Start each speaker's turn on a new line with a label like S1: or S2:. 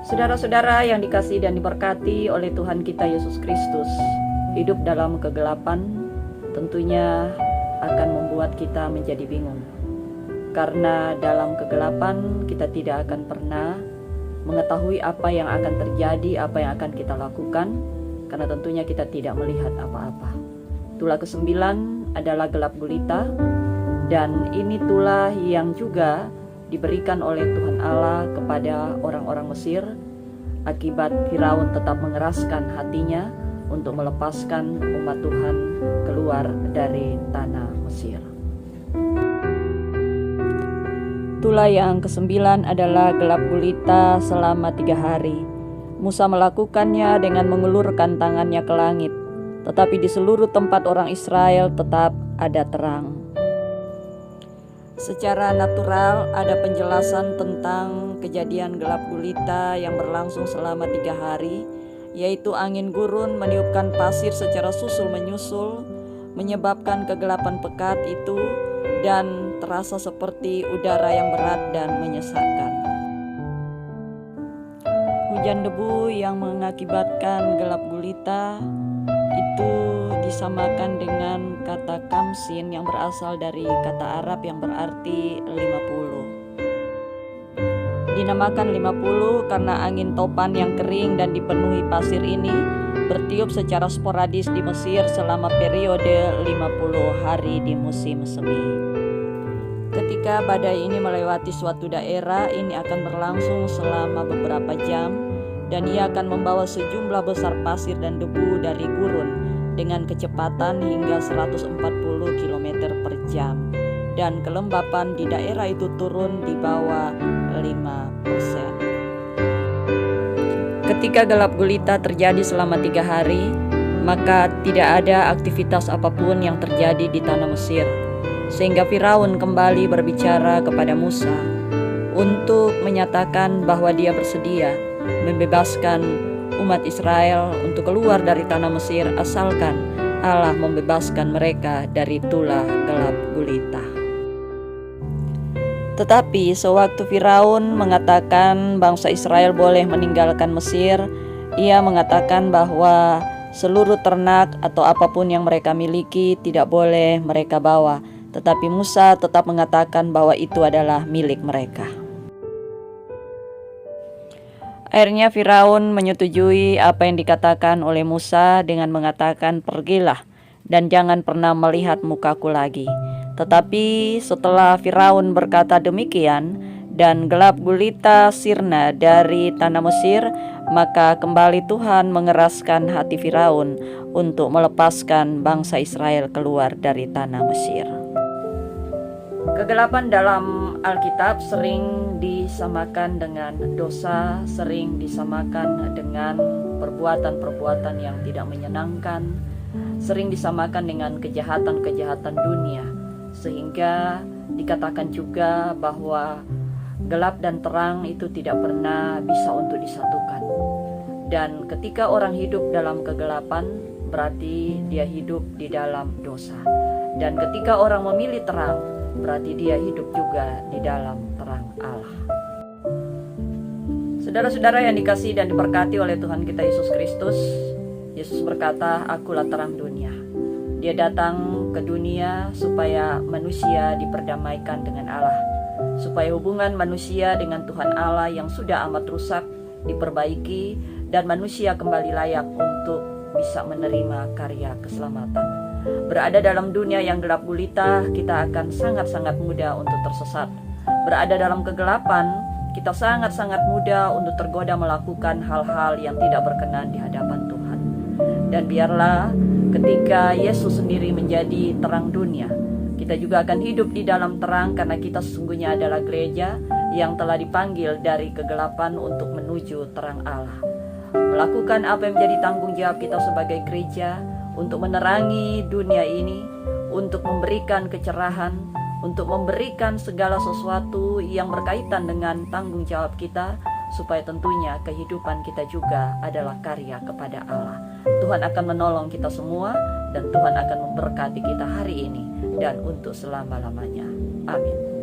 S1: Saudara-saudara yang dikasihi dan diberkati oleh Tuhan kita Yesus Kristus, hidup dalam kegelapan tentunya akan membuat kita menjadi bingung. Karena dalam kegelapan kita tidak akan pernah mengetahui apa yang akan terjadi, apa yang akan kita lakukan, karena tentunya kita tidak melihat apa-apa. Tulah ke-9 adalah gelap gulita, dan ini tulah yang juga diberikan oleh Tuhan Allah kepada orang-orang Mesir akibat Firaun tetap mengeraskan hatinya untuk melepaskan umat Tuhan keluar dari tanah Mesir. Tulah yang ke-9 adalah gelap gulita selama 3 hari. Musa melakukannya dengan mengulurkan tangannya ke langit, tetapi di seluruh tempat orang Israel tetap ada terang. Secara natural ada penjelasan tentang kejadian gelap gulita yang berlangsung selama 3 hari, yaitu angin gurun meniupkan pasir secara susul menyusul, menyebabkan kegelapan pekat itu dan terasa seperti udara yang berat dan menyesakkan. Hujan debu yang mengakibatkan gelap gulita itu disamakan dengan kata kamsin yang berasal dari kata Arab yang berarti 50. Dinamakan 50 karena angin topan yang kering dan dipenuhi pasir ini bertiup secara sporadis di Mesir selama periode 50 hari di musim semi. Ketika badai ini melewati suatu daerah, ini akan berlangsung selama beberapa jam dan ia akan membawa sejumlah besar pasir dan debu dari gurun dengan kecepatan hingga 140 km per jam, dan kelembapan di daerah itu turun di bawah 5%. Ketika gelap gulita terjadi selama 3 hari, maka tidak ada aktivitas apapun yang terjadi di tanah Mesir, sehingga Firaun kembali berbicara kepada Musa untuk menyatakan bahwa dia bersedia membebaskan umat Israel untuk keluar dari tanah Mesir asalkan Allah membebaskan mereka dari tulah gelap gulita. Tetapi sewaktu Firaun mengatakan bangsa Israel boleh meninggalkan Mesir, ia mengatakan bahwa seluruh ternak atau apapun yang mereka miliki tidak boleh mereka bawa, tetapi Musa tetap mengatakan bahwa itu adalah milik mereka. Akhirnya Firaun menyetujui apa yang dikatakan oleh Musa dengan mengatakan, "Pergilah dan jangan pernah melihat mukaku lagi." Tetapi setelah Firaun berkata demikian dan gelap gulita sirna dari tanah Mesir, maka kembali Tuhan mengeraskan hati Firaun untuk melepaskan bangsa Israel keluar dari tanah Mesir. Kegelapan dalam Alkitab sering disamakan dengan dosa, sering disamakan dengan perbuatan-perbuatan yang tidak menyenangkan, sering disamakan dengan kejahatan-kejahatan dunia, sehingga dikatakan juga bahwa gelap dan terang itu tidak pernah bisa untuk disatukan. Dan ketika orang hidup dalam kegelapan, berarti dia hidup di dalam dosa. Dan ketika orang memilih terang, berarti dia hidup juga di dalam terang Allah. Saudara-saudara yang dikasihi dan diberkati oleh Tuhan kita Yesus Kristus, Yesus berkata, "Akulah terang dunia." Dia datang ke dunia supaya manusia diperdamaikan dengan Allah, supaya hubungan manusia dengan Tuhan Allah yang sudah amat rusak diperbaiki dan manusia kembali layak untuk bisa menerima karya keselamatan. Berada dalam dunia yang gelap gulita, kita akan sangat-sangat mudah untuk tersesat. Berada dalam kegelapan, kita sangat-sangat mudah untuk tergoda melakukan hal-hal yang tidak berkenan di hadapan Tuhan. Dan biarlah ketika Yesus sendiri menjadi terang dunia, kita juga akan hidup di dalam terang, karena kita sesungguhnya adalah gereja yang telah dipanggil dari kegelapan untuk menuju terang Allah. Melakukan apa yang menjadi tanggung jawab kita sebagai gereja, untuk menerangi dunia ini, untuk memberikan kecerahan, untuk memberikan segala sesuatu yang berkaitan dengan tanggung jawab kita, supaya tentunya kehidupan kita juga adalah karya kepada Allah. Tuhan akan menolong kita semua, dan Tuhan akan memberkati kita hari ini dan untuk selama-lamanya. Amin.